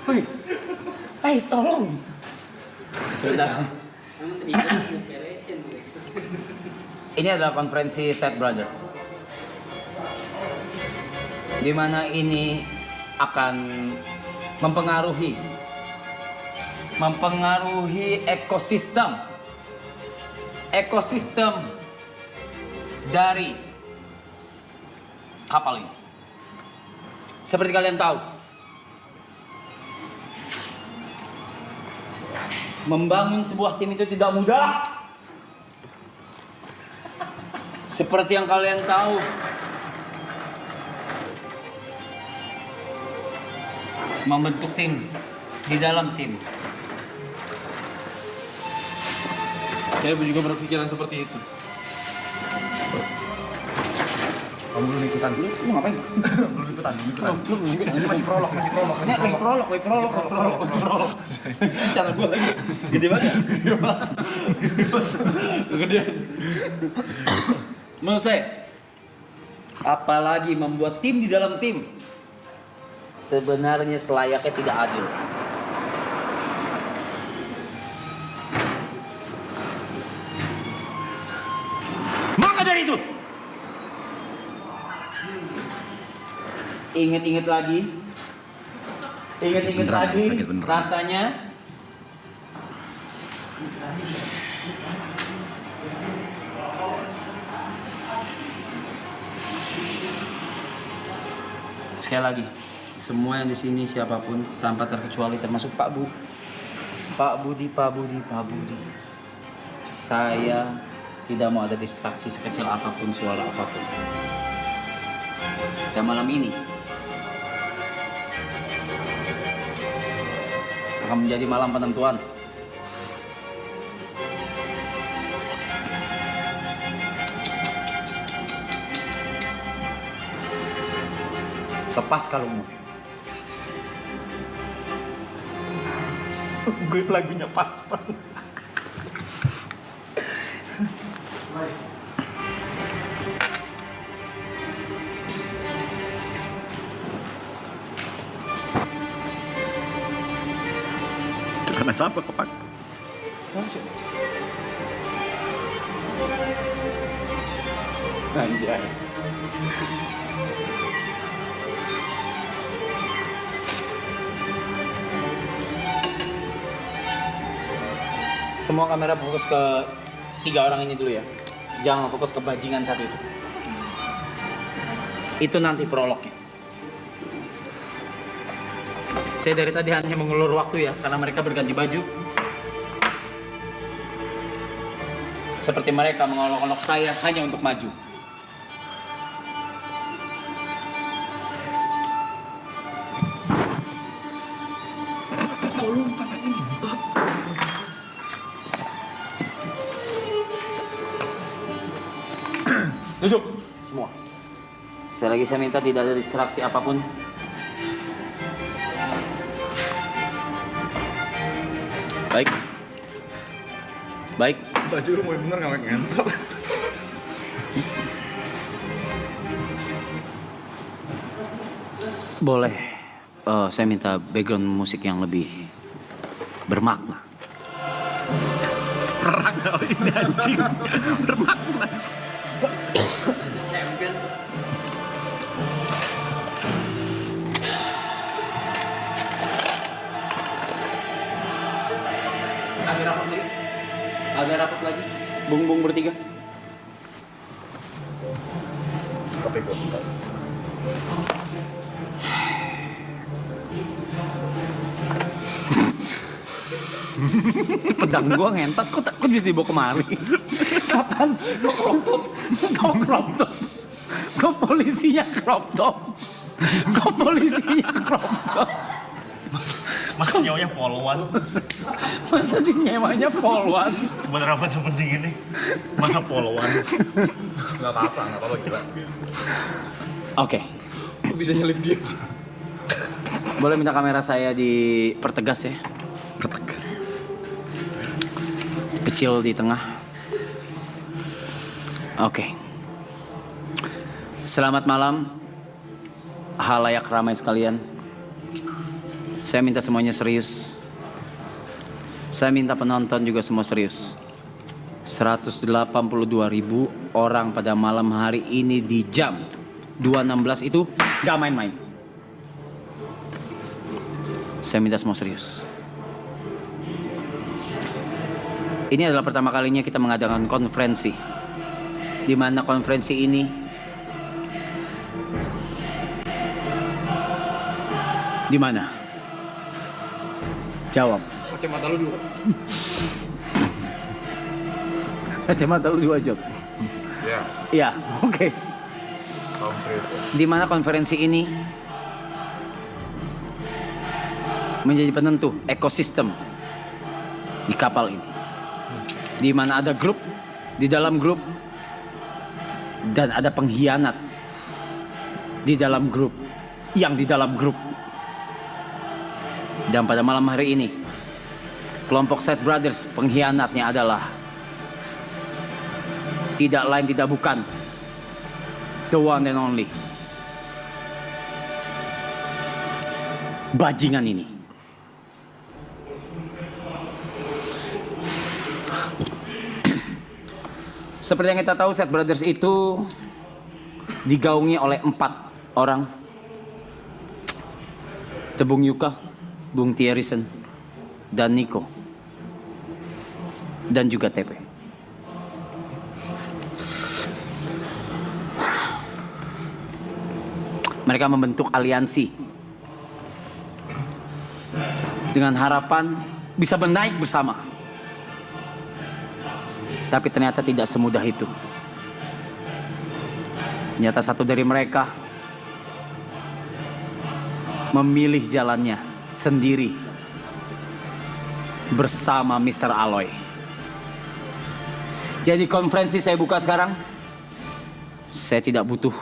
Woi, hai tolong. Sudah. Ini adalah konferensi Set Brother, di mana ini akan mempengaruhi ekosistem dari kapal ini. Seperti kalian tahu, membangun sebuah tim itu tidak mudah. Seperti yang kalian tahu, membentuk tim di dalam tim. Saya juga berpikiran seperti itu. Kamu belum ikutan dulu? Lu ngapain? Belum ikutan. Ini masih prolog. Ini lagi prolog. Secara gue lagi gede banget. Kegedean. Menurut saya, apalagi membuat tim di dalam tim, sebenarnya selayaknya tidak adil. Maka dari itu, ingat lagi rasanya sekali lagi, semua yang di sini siapapun tanpa terkecuali termasuk Pak Budi, saya tidak mau ada distraksi sekecil apapun, suara apapun. Dan malam ini akan menjadi malam penentuan. Lepas kalungmu. Gue lagunya pas banget. Celana siapa kepak? Anjay. Semua kamera fokus ke 3 orang ini dulu ya. Jangan fokus ke bajingan satu itu. Itu nanti prolognya. Saya dari tadi hanya mengulur waktu ya, karena mereka berganti baju. Seperti mereka mengolok-olok saya hanya untuk maju. Duduk semua. Sekali lagi saya minta tidak ada distraksi apapun. Baik. Baju lu mau bener nggak ngentot? Boleh. Saya minta background musik yang lebih bermakna. Perang kali ini anjing. Bermakna. Champion. Agak rapat lagi. Bung bertiga. Tapi gue suka. Pedang gua ngentot, kok bisa dibawa kemari? Kapan? Kok crop top? Kok polisinya crop top? Masa nyawanya poluan? Masa dinyewanya poluan? Bener apa sepenting ini? Masa poluan? Gak apa-apa gila. Oke. Kok bisa nyelip dia sih? Boleh minta kamera saya dipertegas ya? Pertegas. Kecil di tengah. Oke. Selamat malam, halayak ramai sekalian. Saya minta semuanya serius. Saya minta penonton juga semua serius. 182.000 orang pada malam hari ini di jam 2.16 itu gak main-main. Saya minta semua serius. Ini adalah pertama kalinya kita mengadakan konferensi, di mana konferensi ini di mana? Jawab. Kacamata lu dulu. Kacamata lu 2 jawab. Ya, Iya, oke. kamu serius ya? Di mana konferensi ini menjadi penentu ekosistem di kapal ini. Di mana ada grup, di dalam grup, dan ada pengkhianat di dalam grup, yang di dalam grup. Dan pada malam hari ini, kelompok Set Brothers pengkhianatnya adalah tidak lain tidak bukan the one and only bajingan ini. Seperti yang kita tahu, Set Brothers itu digaungi oleh 4 orang. Bung Yuka, Bung Thierrysen, dan Nico, dan juga TP. Mereka membentuk aliansi dengan harapan bisa menaik bersama. Tapi ternyata tidak semudah itu. Ternyata satu dari mereka memilih jalannya sendiri bersama Mr. Aloy. Jadi konferensi saya buka sekarang. Saya tidak butuh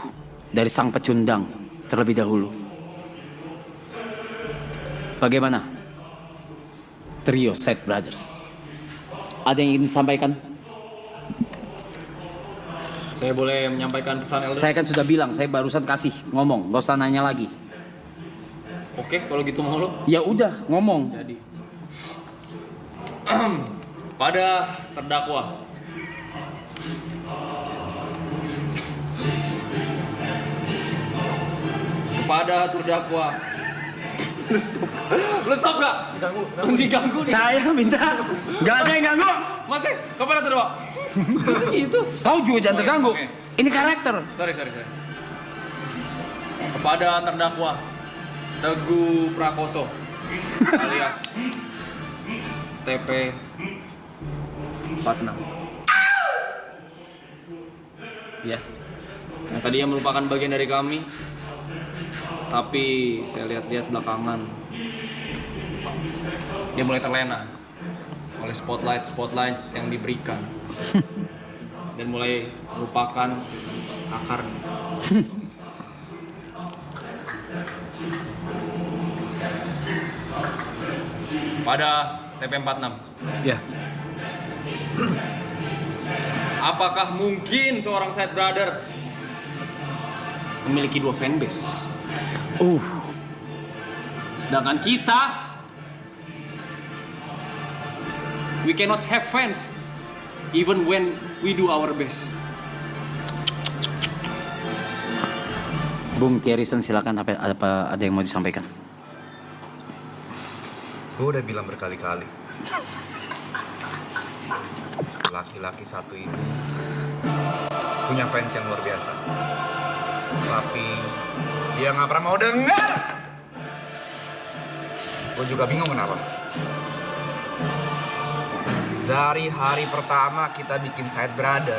dari sang pecundang terlebih dahulu. Bagaimana? Trio Set Brothers. Ada yang ingin disampaikan? Saya boleh menyampaikan pesan Elder? Saya kan sudah bilang, saya barusan kasih ngomong, gak usah nanya lagi. Oke, kalau gitu mau lo. Ya udah, ngomong. Jadi pada terdakwa lu stop gak? Diganggu nih. Saya minta, gak ada yang ganggu. Masih, kepada terdakwa. Masih gitu. Kau juga jangan terganggu. Oke. Ini karakter. Sorry. Kepada terdakwa Teguh Prakoso alias TP 46. Ya. Yang tadinya merupakan bagian dari kami, tapi saya lihat-lihat belakangan dia mulai terlena oleh spotlight yang diberikan dan mulai melupakan akarnya. Pada TP46. Ya. Apakah mungkin seorang Set Brother memiliki 2 fanbase? Sedangkan kita, we cannot have fans even when we do our best. Bung Thierrysen, silakan, ada yang mau disampaikan? Gue udah bilang berkali-kali, laki-laki satu ini punya fans yang luar biasa, tapi dia nggak pernah mau dengar. Gue juga bingung kenapa. Dari hari pertama kita bikin Set Brother,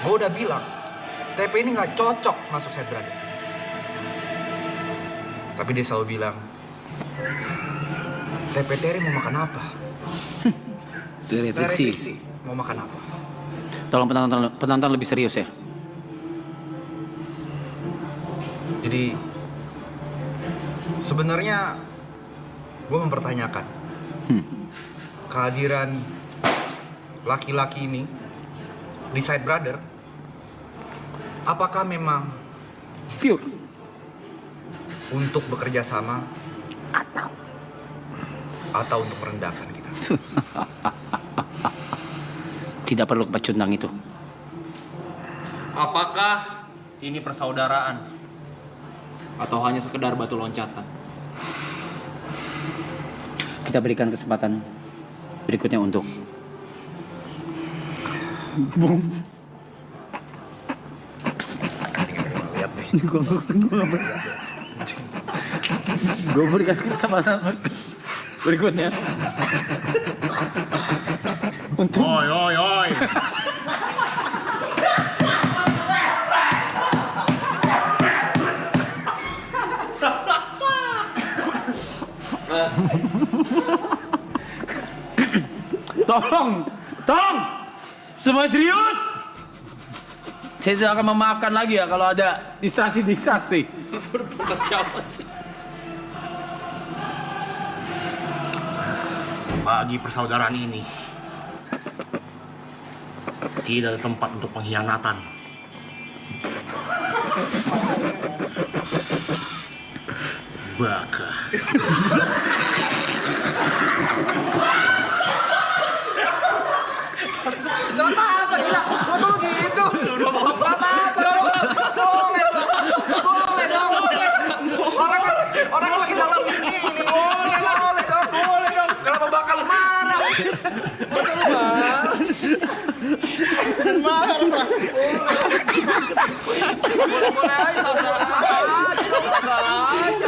gue udah bilang TP ini nggak cocok masuk Set Brother, tapi dia selalu bilang, TP Terry mau makan apa? Terry Triksi. Mau makan apa? Tolong penonton lebih serius ya. Jadi sebenarnya gue mempertanyakan kehadiran laki-laki ini di Set Brother. Apakah memang Pure. untuk bekerja sama atau untuk merendahkan kita. Tidak perlu pecundang itu. Apakah ini persaudaraan? Atau hanya sekedar batu loncatan? Kita berikan kesempatan berikutnya untuk Lihat nih. gue berikan kesempatan berikutnya untuk Oi, oi, oi. tolong semua serius. Saya tidak akan memaafkan lagi ya kalau ada distraksi. Itu bukan siapa sih? Bagi persaudaraan ini tidak ada tempat untuk pengkhianatan. Baka. Gak apa-apa, gila. Gak perlu gitu. Gak apa-apa. Boleh dong. Orang lagi dalam ini. Boleh dong. Kenapa bakal marah? Boleh aja, salah aja.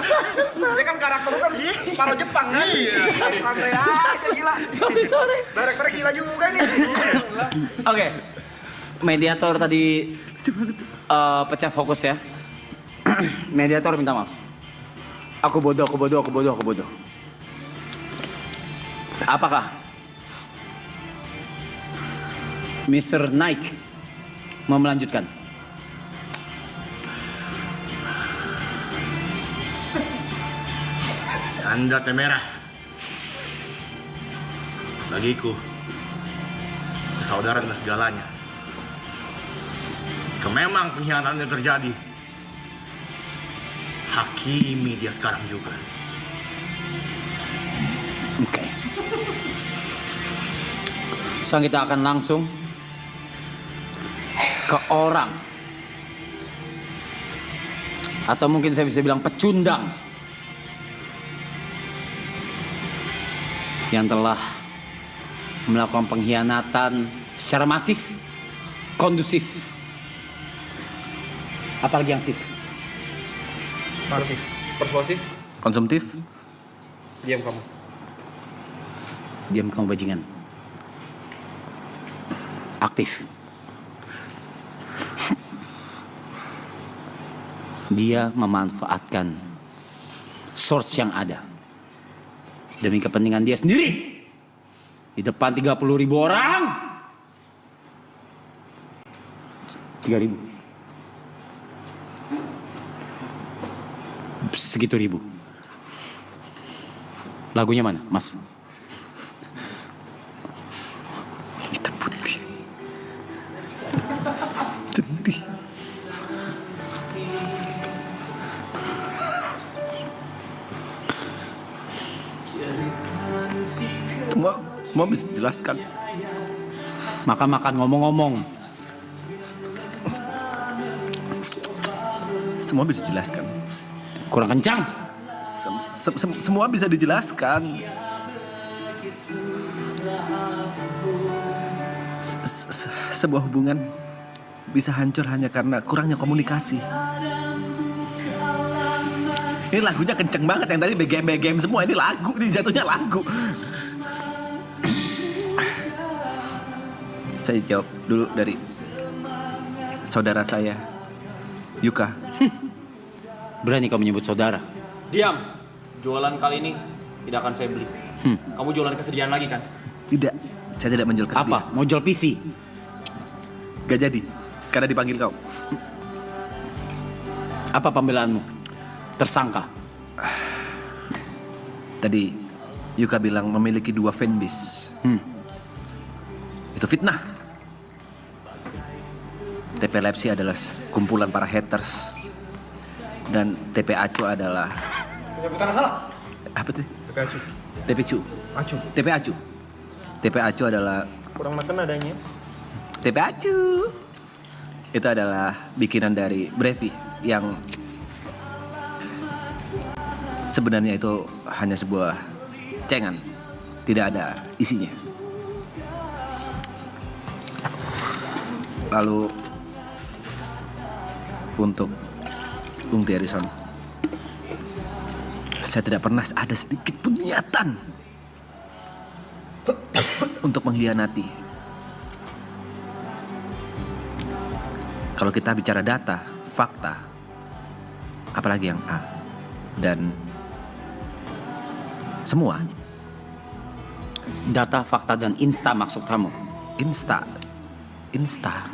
Ini kan karakter lu kan separuh Jepang kan? Iya. Santai aja, gila. Sorry. Director gila juga nih. Oke. Mediator tadi pecah fokus ya. Mediator minta maaf. Aku bodoh. Apakah Mr. Nike mau melanjutkan? Anda temerah. Bagiku, persaudaraan adalah segalanya. Jika memang pengkhianatan yang terjadi, hakimi dia sekarang juga. Oke. Sekarang kita akan langsung ke orang, atau mungkin saya bisa bilang pecundang, yang telah melakukan pengkhianatan secara masif, kondusif, apalagi yang sif, Masih persuasif. konsumtif. Diam kamu. Diam kamu bajingan. Aktif. Dia memanfaatkan source yang ada demi kepentingan dia sendiri di depan 30.000 orang. 3.000 segitu ribu. Lagunya mana, Mas? Hitam putih. Sedih. Semua bisa dijelaskan. Makan-makan ngomong-ngomong. Semua bisa dijelaskan. Kurang kencang. Semua bisa dijelaskan. Sebuah hubungan bisa hancur hanya karena kurangnya komunikasi. Ini lagunya kenceng banget, yang tadi BGM semua, ini lagu, ini jatuhnya lagu. Saya jawab dulu dari saudara saya, Yuka. Berani kau menyebut saudara? Diam. Jualan kali ini tidak akan saya beli. Kamu jualan kesedihan lagi kan? Tidak, saya tidak menjual kesedihan. Apa? Mau jual PC? Gak jadi, karena dipanggil kau. Apa pembelaanmu? Tersangka. Tadi Yuka bilang memiliki 2 fanbase. Itu fitnah. TP Lepsi adalah kumpulan para haters. Dan TP Acu adalah... Penyebutan salah. Apa tuh? TP TP Acu. TP Cu. Acu. TP Acu. TP Acu adalah Kurang makan adanya. TP Acu. Itu adalah bikinan dari Brevi yang sebenarnya itu hanya sebuah cengan, tidak ada isinya. Lalu untuk Bung Thierryson, saya tidak pernah ada sedikit pun niatan untuk mengkhianati. Kalau kita bicara data, fakta, apalagi yang A dan semua Data, fakta, dan insta maksud kamu? Insta.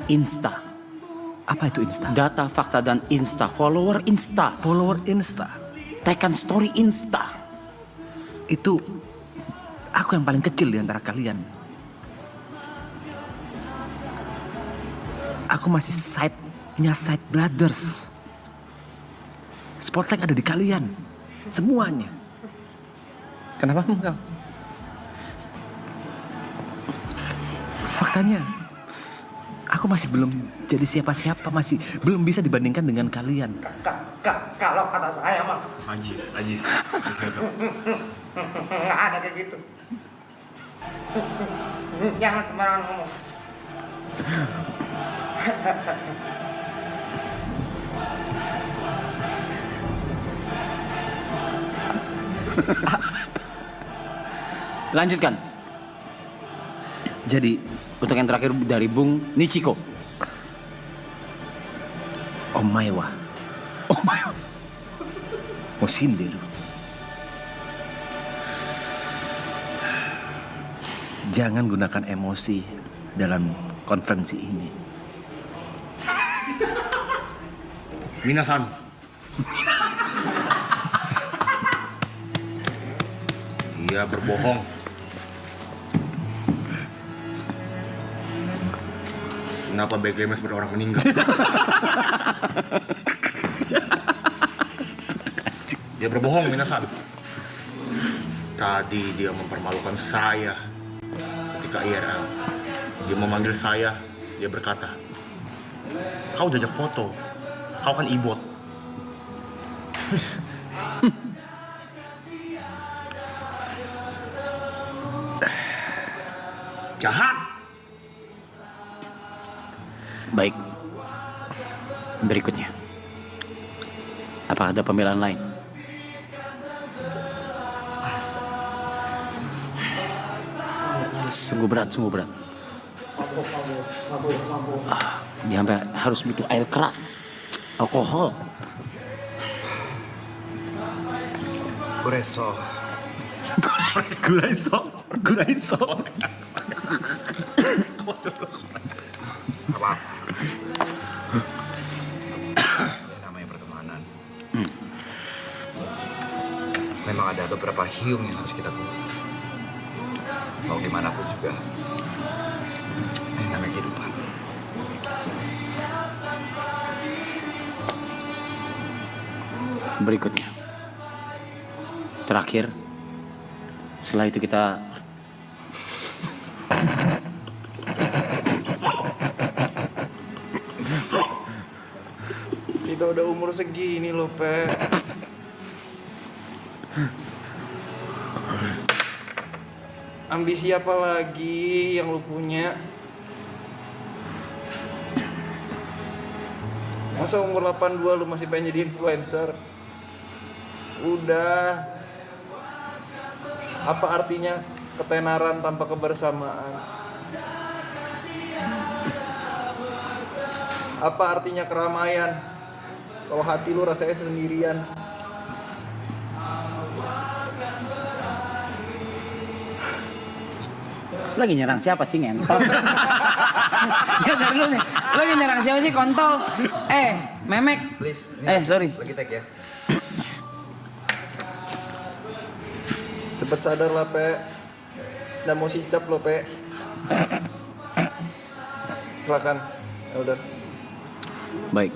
Insta. Apa itu Insta? Data, fakta, dan insta. Follower insta. Follower Insta. Tekan story insta. Itu aku yang paling kecil di antara kalian. Aku masih side brothers. Spotlight ada di kalian. Semuanya. Kenapa enggak? Faktanya, aku masih belum jadi siapa-siapa, masih belum bisa dibandingkan dengan kalian. Kalau kata saya mah Ajis. nggak ada kayak gitu. Jangan sembarangan ngomong. Lanjutkan. Jadi, Untuk yang terakhir dari Bung Nichiko. Omaewa. Mau sindir. Jangan gunakan emosi dalam konferensi ini. Minasan. Dia berbohong. Kenapa BGM seperti orang meninggal? Dia berbohong, Minasan. Tadi dia mempermalukan saya ketika IRL. Dia memanggil saya, dia berkata, "Kau jajak foto, kau kan ibot." Jahat. Baik. Berikutnya. Apakah ada pembelaan lain? Sungguh berat. Dia sampai harus butuh air keras, alkohol. Gureso. Guraiso. Apa? Ya, namanya pertemanan. Memang ada beberapa hiung yang harus kita tunggu. Mau gimana pun juga, ini namanya kehidupan. Berikutnya. Terakhir. Setelah itu kita Udah umur segini loh, Pe. Ambisi apa lagi yang lu punya? Masa umur 82 lu masih pengen jadi influencer? Udah. Apa artinya ketenaran tanpa kebersamaan? Apa artinya keramaian kalau hati lu rasanya sendirian? Lu lagi nyerang siapa sih, ngentot? Ya dari lu nih. Lu lagi nyerang siapa sih, kontol? Memek. Please. Sorry. Lagi tag ya. Cepet sadar lah, Pe. Udah mau sicap lo, Pe. Silakan. Ya udah. Baik.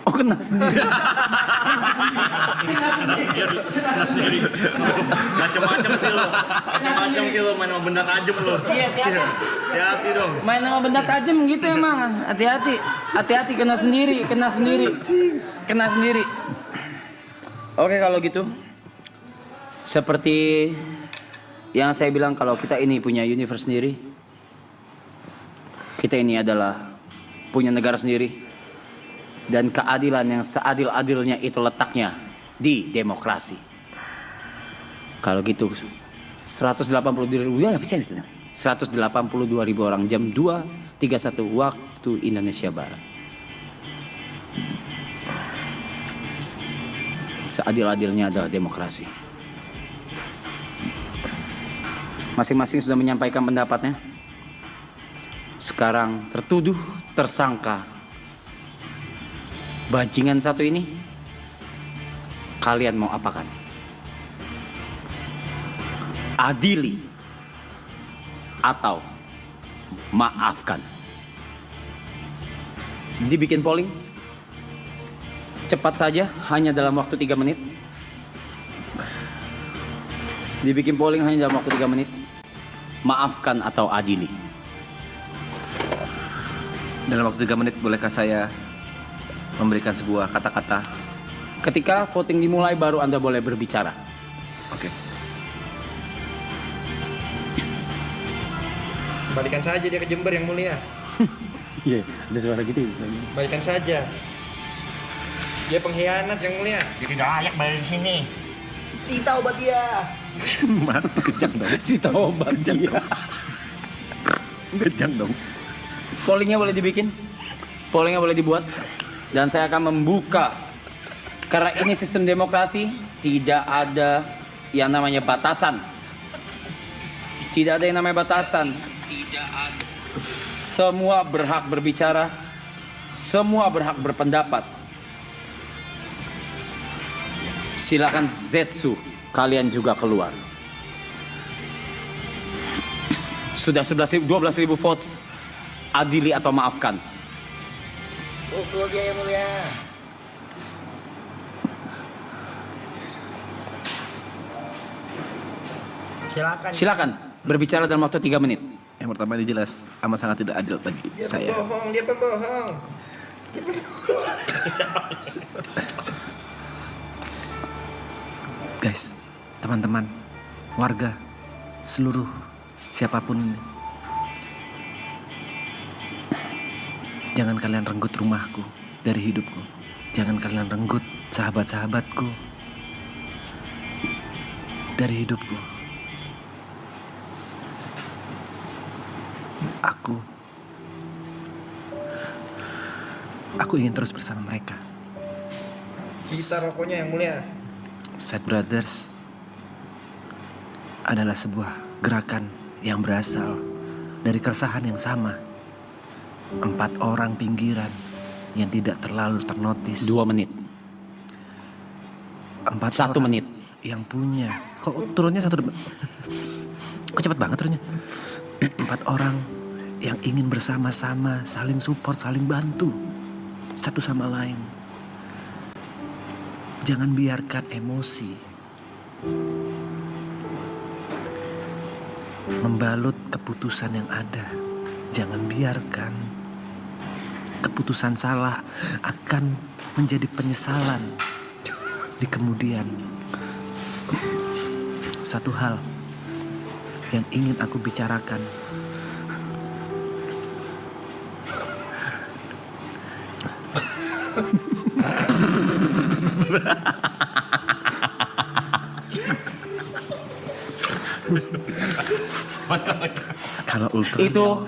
Oh, kena sendiri. Macam-macam sih lo. Macam-macam sih lo main sama benda tajam lo. Iya, hati-hati. Hati-hati dong. Main sama benda tajam gitu emang. Hati-hati. Hati-hati kena sendiri. Oke kalau gitu. Seperti yang saya bilang kalau kita ini punya universe sendiri. Kita ini adalah punya negara sendiri. Dan keadilan yang seadil-adilnya itu letaknya di demokrasi. Kalau gitu 182 orang jam 2.31 waktu Indonesia Barat. Seadil-adilnya adalah demokrasi. Masing-masing sudah menyampaikan pendapatnya. Sekarang tertuduh, tersangka bajingan satu ini, kalian mau apakan? Adili atau maafkan? Dibikin polling cepat saja, hanya dalam waktu 3 menit. Dibikin polling hanya dalam waktu 3 menit. Maafkan atau adili? Dalam waktu 3 menit bolehkah saya memberikan sebuah kata-kata? Ketika voting dimulai baru Anda boleh berbicara. Oke. Balikan saja dia ke Jember yang mulia. Iya, ada suara gitu. Balikan saja. Dia pengkhianat yang mulia. Dia tidak layak balik di sini. Sita obat dia. Mati kejang dong. Si tahu obat dia. Kejang dong. Pollingnya boleh dibikin, pollingnya boleh dibuat, dan saya akan membuka. Karena ini sistem demokrasi, tidak ada yang namanya batasan. Tidak ada yang namanya batasan. Tidak ada. Semua berhak berbicara, semua berhak berpendapat. Silakan Zetsu, kalian juga keluar. Sudah 12.000 votes. Adili atau maafkan? Pukul dia yang mulia. Silakan berbicara dalam waktu 3 menit. Yang pertama ini jelas amat sangat tidak adil bagi saya. Dia pembohong. Guys, teman-teman, warga, seluruh siapapun ini, jangan kalian renggut rumahku dari hidupku. Jangan kalian renggut sahabat-sahabatku dari hidupku. Aku ingin terus bersama mereka. Cita rokoknya yang mulia. Side Brothers adalah sebuah gerakan yang berasal dari keresahan yang sama. 4 orang pinggiran yang tidak terlalu ternotis. 2 menit. 4 1 orang menit. yang punya. Kok turunnya 1 menit? Kok cepat banget turunnya? 4 orang yang ingin bersama-sama, saling support, saling bantu satu sama lain. Jangan biarkan emosi membalut keputusan yang ada. Jangan biarkan keputusan salah akan menjadi penyesalan di kemudian. Satu hal yang ingin aku bicarakan. Skala ultra. Itu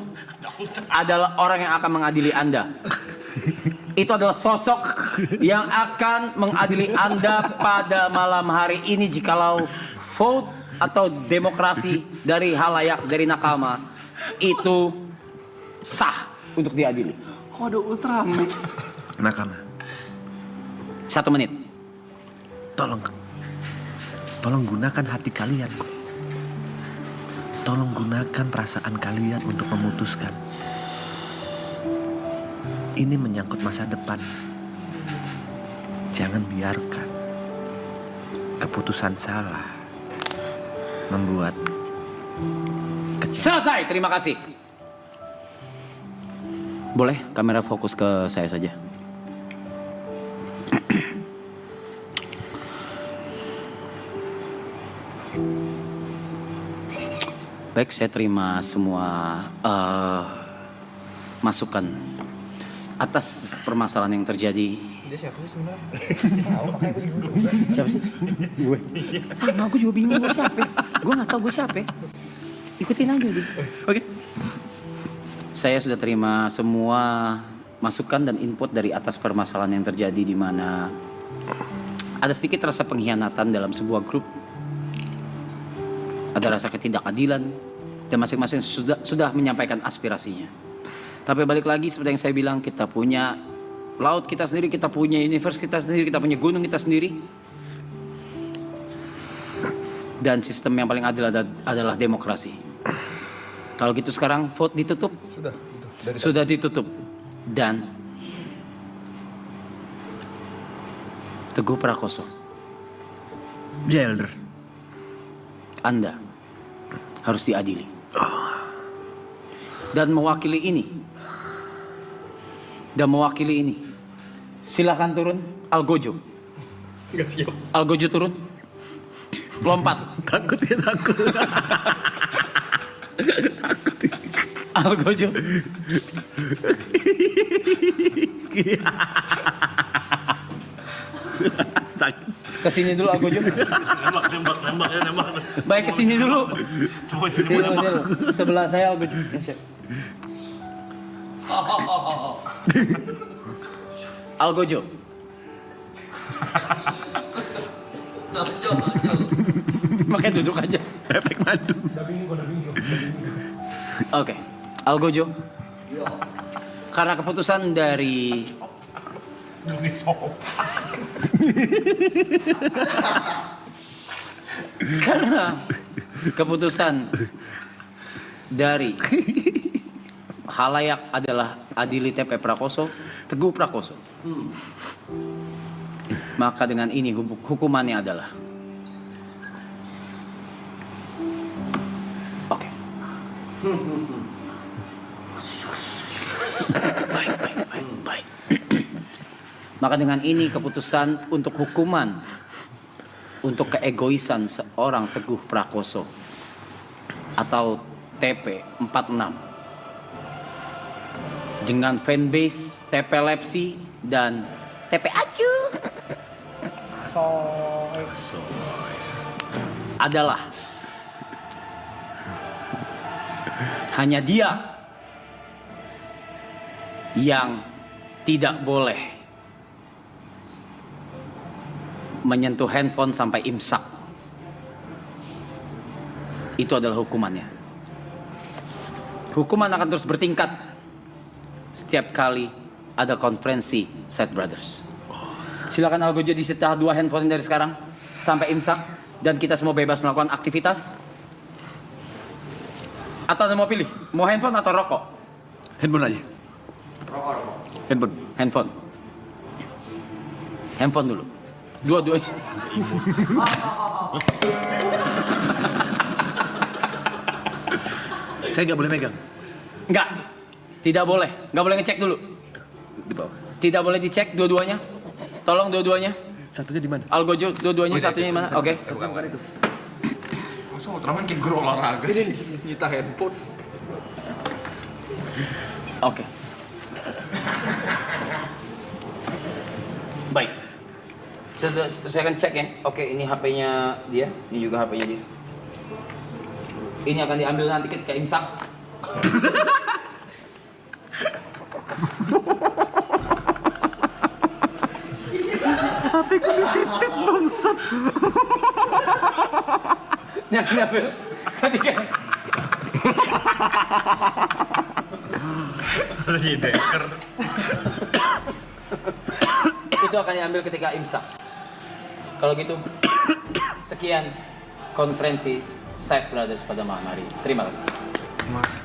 adalah orang yang akan mengadili Anda. Itu adalah sosok yang akan mengadili Anda pada malam hari ini jikalau vote atau demokrasi dari halayak, dari nakama itu sah untuk diadili. Kode ultra nakama. 1 menit. Tolong gunakan hati kalian. Tolong gunakan perasaan kalian untuk memutuskan. Ini menyangkut masa depan. Jangan biarkan keputusan salah membuat Selesai, terima kasih. Boleh kamera fokus ke saya saja. Baik, saya terima semua masukan atas permasalahan yang terjadi. Dia siapa sih sebenarnya? Siapa sih? Gue. Sama, gue juga bingung gue siapa. Gue nggak tahu gue siapa. Ikutin aja deh. Oke. Saya sudah terima semua masukan dan input dari atas permasalahan yang terjadi di mana ada sedikit rasa pengkhianatan dalam sebuah grup. Ada rasa ketidakadilan dan masing-masing sudah menyampaikan aspirasinya. Tapi balik lagi seperti yang saya bilang, kita punya laut kita sendiri, kita punya universe kita sendiri, kita punya gunung kita sendiri. Dan sistem yang paling adil adalah demokrasi. Kalau gitu sekarang vote ditutup. Sudah ditutup. Dan Teguh Prakoso, Jelder. Anda harus diadili. Dan mewakili ini, silakan turun. Algojo. Enggak siap. Algojo turun. Lompat. Takut ya, takut. Algojo. Sakit. Kesini dulu Algojo. Nembak ya, nembak. Baik, kesini dulu. Coba Sini dulu. Sebelah saya Algojo. Algojo. Makanya duduk aja. Efek madu. Oke, Algojo. Karena keputusan dari halayak adalah adili TP Prakoso, Teguh Prakoso. Maka dengan ini hukumannya adalah oke. Baik. Maka dengan ini keputusan untuk hukuman untuk keegoisan seorang Teguh Prakoso atau TP 46 dengan fanbase TP Lepsi dan TP Acu adalah hanya dia yang tidak boleh menyentuh handphone sampai imsak. Itu adalah hukumannya. Hukuman akan terus bertingkat setiap kali ada konferensi Side Brothers. Silakan Algojo disita 2 handphone dari sekarang sampai imsak dan kita semua bebas melakukan aktivitas. Atau Anda mau pilih, mau handphone atau rokok? Handphone aja. Handphone. Handphone dulu. Dua-duanya. Saya nggak boleh megang. Enggak. Tidak boleh. Enggak boleh ngecek dulu. Di bawah. Tidak boleh dicek dua-duanya. Tolong dua-duanya. Satunya di mana? Algojo dua-duanya, satunya di mana? Oke. Bukan itu. Masa Ultraman kayak guru olahraga sih? Nyita handphone. Oke. Baik. Saya akan cek ya. Oke, ini HP-nya dia, ini juga HP-nya dia. Ini akan diambil nanti ketika imsak. Hatiku dititik bangsat. Yang diambil ketika itu akan diambil ketika imsak. Kalau gitu, sekian konferensi Side Brothers pada malam hari. Terima kasih. Mas.